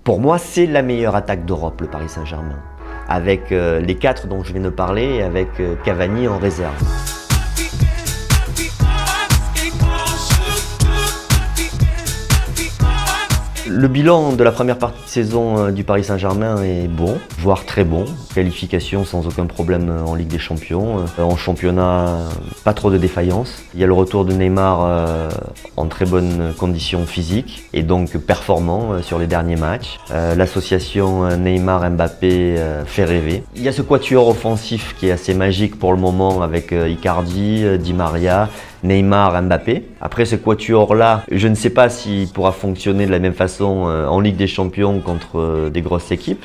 Pour moi, c'est la meilleure attaque d'Europe, le Paris Saint-Germain. Avec les 4 dont je viens de parler, et avec Cavani en réserve. Le bilan de la première partie de saison du Paris Saint-Germain est bon, voire très bon. Qualification sans aucun problème en Ligue des Champions. En championnat, pas trop de défaillances. Il y a le retour de Neymar en très bonnes conditions physiques et donc performant sur les derniers matchs. L'association Neymar-Mbappé fait rêver. Il y a ce quatuor offensif qui est assez magique pour le moment avec Icardi, Di Maria, Neymar, Mbappé. Après ce quatuor-là, je ne sais pas s'il pourra fonctionner de la même façon en Ligue des Champions contre des grosses équipes,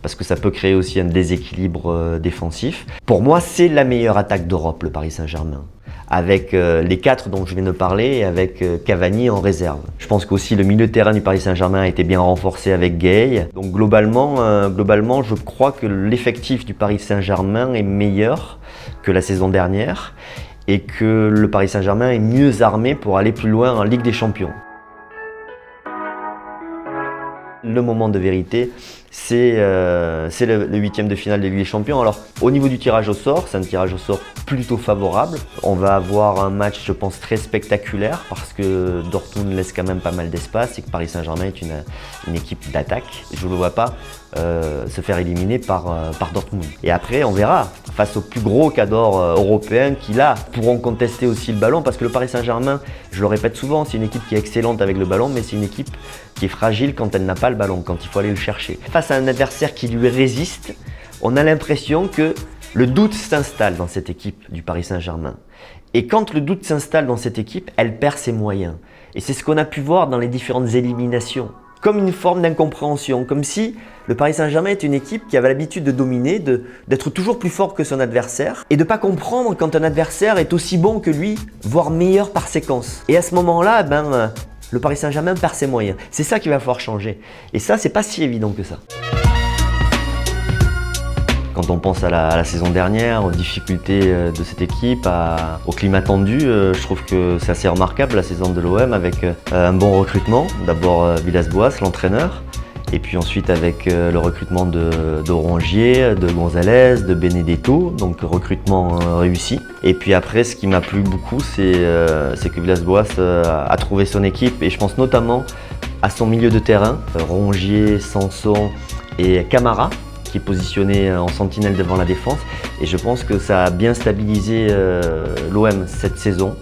parce que ça peut créer aussi un déséquilibre défensif. Pour moi, c'est la meilleure attaque d'Europe, le Paris Saint-Germain. Avec les 4 dont je viens de parler et avec Cavani en réserve. Je pense qu'aussi le milieu de terrain du Paris Saint-Germain a été bien renforcé avec Gueye. Donc globalement, je crois que l'effectif du Paris Saint-Germain est meilleur que la saison dernière et que le Paris Saint-Germain est mieux armé pour aller plus loin en Ligue des Champions. Le moment de vérité, c'est le huitième de finale de Ligue des Champions. Alors, au niveau du tirage au sort, c'est un tirage au sort plutôt favorable. On va avoir un match, je pense, très spectaculaire parce que Dortmund laisse quand même pas mal d'espace et que Paris Saint-Germain est une équipe d'attaque. Je ne le vois pas se faire éliminer par Dortmund. Et après, on verra, face aux plus gros cadors européens qui, là, pourront contester aussi le ballon parce que le Paris Saint-Germain, je le répète souvent, c'est une équipe qui est excellente avec le ballon, mais c'est une équipe qui est fragile quand elle n'a pas le ballon, quand il faut aller le chercher. Face à un adversaire qui lui résiste, on a l'impression que le doute s'installe dans cette équipe du Paris Saint-Germain. Et quand le doute s'installe dans cette équipe, elle perd ses moyens. Et c'est ce qu'on a pu voir dans les différentes éliminations. Comme une forme d'incompréhension, comme si le Paris Saint-Germain est une équipe qui avait l'habitude de dominer, d'être toujours plus fort que son adversaire et de ne pas comprendre quand un adversaire est aussi bon que lui, voire meilleur par séquence. Et à ce moment-là, le Paris Saint-Germain perd ses moyens. C'est ça qu'il va falloir changer. Et ça, c'est pas si évident que ça. Quand on pense à la saison dernière, aux difficultés de cette équipe, au climat tendu, je trouve que c'est assez remarquable la saison de l'OM avec un bon recrutement. D'abord Villas-Boas, l'entraîneur, et puis ensuite avec le recrutement de Rongier, de Gonzalez, de Benedetto, donc recrutement réussi. Et puis après, ce qui m'a plu beaucoup, c'est que Villas-Boas a trouvé son équipe, et je pense notamment à son milieu de terrain, Rongier, Sanson et Camara, qui est positionné en sentinelle devant la défense. Et je pense que ça a bien stabilisé l'OM cette saison.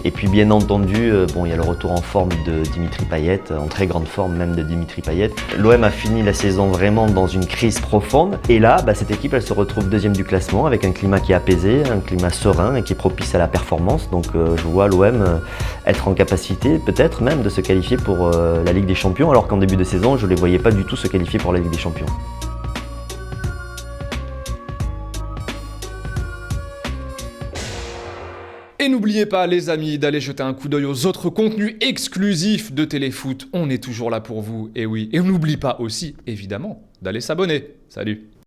Et puis bien entendu, il y a le retour en forme de Dimitri Payet, en très grande forme même de Dimitri Payet. L'OM a fini la saison vraiment dans une crise profonde. Et là, cette équipe, elle se retrouve deuxième du classement avec un climat qui est apaisé, un climat serein et qui est propice à la performance. Donc je vois l'OM être en capacité peut-être même de se qualifier pour la Ligue des Champions, alors qu'en début de saison, je ne les voyais pas du tout se qualifier pour la Ligue des Champions. Et n'oubliez pas, les amis, d'aller jeter un coup d'œil aux autres contenus exclusifs de Téléfoot. On est toujours là pour vous, et oui. Et on n'oublie pas aussi, évidemment, d'aller s'abonner. Salut!